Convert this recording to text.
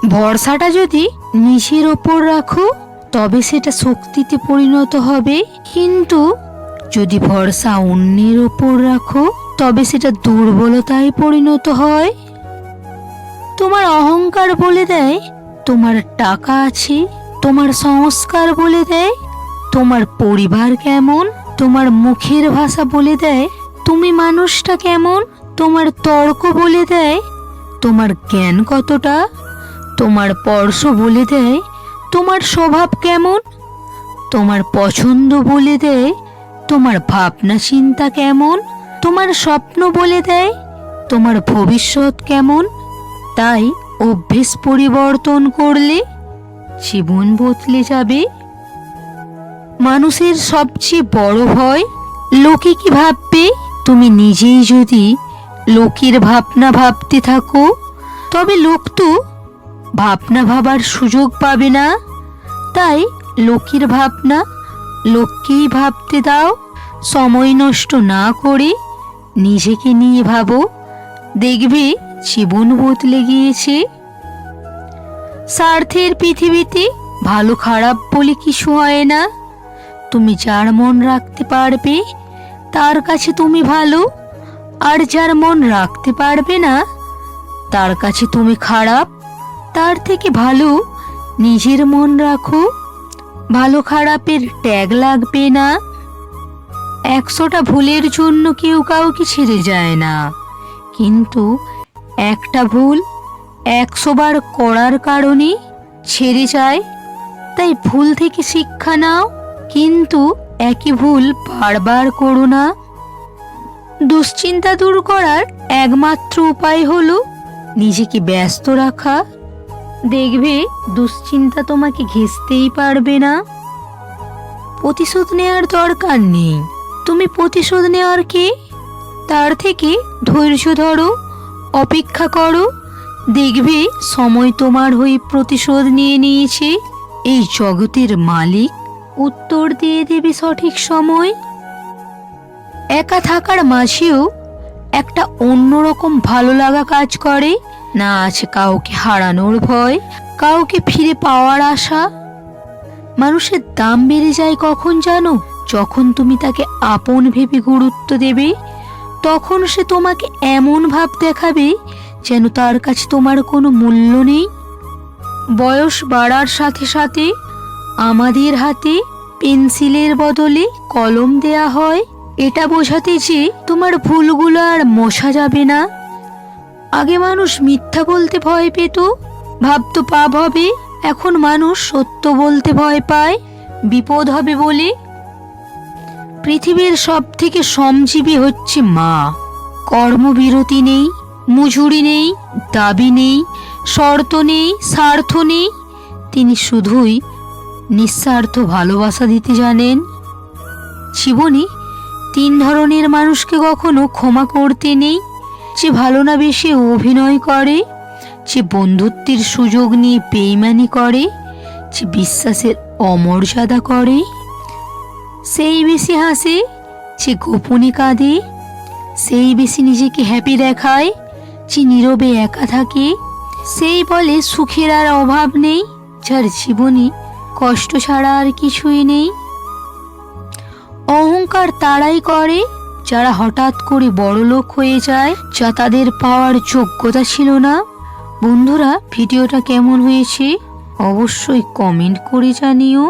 ভরসাটা যদি নিজের ওপর রাখো তবে সেটা শক্তিতে পরিণত হবে, কিন্তু যদি ভরসা অন্যের ওপর রাখো তবে সেটা দুর্বলতায় পরিণত হয়। তোমার অহংকার বলে দেয় তোমার টাকা আছে, তোমার সংস্কার বলে দেয় তোমার পরিবার কেমন, তোমার মুখের ভাষা বলে দেয় তুমি মানুষটা কেমন, তোমার তর্ক বলে দেয় তোমার জ্ঞান কতটা, তোমার স্পর্শ বলে দেয় তোমার স্বভাব কেমন, তোমার পছন্দ বলে দেয় তোমার ভাবনা চিন্তা কেমন, তোমার স্বপ্ন বলে দেয় তোমার ভবিষ্যৎ কেমন। তাই অভ্যেস পরিবর্তন করলে জীবন বদলে যাবে। মানুষের সবচেয়ে বড় ভয় লোকে কি ভাববে। তুমি নিজেই যদি লোকের ভাবনা ভাবতে থাকো তবে লোক তো ভাবনা ভাবার সুযোগ পাবে না। তাই লোকের ভাবনা লোককেই ভাবতে দাও। সময় নষ্ট না করে নিজেকে নিয়ে ভাবো, দেখবে জীবন বদলে গিয়েছে। স্বার্থের পৃথিবীতে ভালো খারাপ বলে কিছু হয় না। তুমি যার মন রাখতে পারবে তার কাছে তুমি ভালো, আর যার মন রাখতে পারবে না তার কাছে তুমি খারাপ। তার থেকে ভালো নিজের মন রাখো, ভালো খারাপের ট্যাগ লাগবে না। 100টা ভুলের জন্য কেউ কাউকে ছেড়ে যায় না, কিন্তু একটা ভুল 100 বার করার কারণে ছেড়ে যায়। তাই ভুল থেকে শিক্ষা নাও, কিন্তু একই ভুল বারবার করো না। দুশ্চিন্তা দূর করার একমাত্র উপায় হলো নিজেকে ব্যস্ত রাখা। দেখবে দুশ্চিন্তা তোমাকে ঘেঁষতেই পারবে না। প্রতিশোধ নেওয়ার দরকার নেই, তুমি প্রতিশোধ নেওয়ার কে? তার থেকে ধৈর্য ধরো, অপেক্ষা করো, দেখবে সময় তোমার হয়ে প্রতিশোধ নিয়ে নিয়েছে। এই জগতের মালিক উত্তর দিয়ে দেবে সঠিক সময়। একা থাকার মাঝেও একটা অন্যরকম ভালো লাগা কাজ করে, না আছে কাউকে হারানোর ভয়, কাউকে ফিরে পাওয়ার আশা। মানুষের দাম বেড়ে যায় কখন জানো? যখন তুমি তাকে আপন ভেবে গুরুত্ব দেবে, তখন সে তোমাকে এমন ভাব দেখাবে যেন তার কাছে তোমার কোনো মূল্য নেই। বয়স বাড়ার সাথে সাথে আমাদের হাতে পেন্সিলের বদলে কলম দেয়া হয়, এটা বোঝাতে যে তোমার ভুলগুলো আর মোছা যাবে না। আগে মানুষ মিথ্যা বলতে ভয় পেত, ভাবতো পাপ হবে। এখন মানুষ সত্য বলতে ভয় পায়, বিপদ হবে বলে। পৃথিবীর সব থেকে শ্রমজীবী হচ্ছে মা। কর্মবিরতি নেই, মজুরি নেই, দাবি নেই, শর্ত নেই, স্বার্থ নেই। তিনি শুধুই নিঃস্বার্থ ভালোবাসা দিতে জানেন। জীবনে 3 ধরনের মানুষকে কখনো ক্ষমা করতে নেই: যে ভালো না বেশি অভিনয় করে, যে বন্ধুত্বের সুযোগ নিয়ে বেইমানি করে, যে বিশ্বাসের অমর্যাদা করে। সেই বেশি হাসে যে গোপনে কাঁদে, সেই বেশি নিজেকে হ্যাপি দেখায় যে নীরবে একা থাকে। সেই বলে সুখের আর অভাব নেই, যার জীবনে কষ্ট ছাড়া আর কিছুই নেই। অহংকার তারাই করে যারা হঠাৎ করে বড়লোক হয়ে যায়, যা তাদের পাওয়ার যোগ্যতা ছিল না। বন্ধুরা, ভিডিওটা কেমন হয়েছে অবশ্যই কমেন্ট করে জানিও।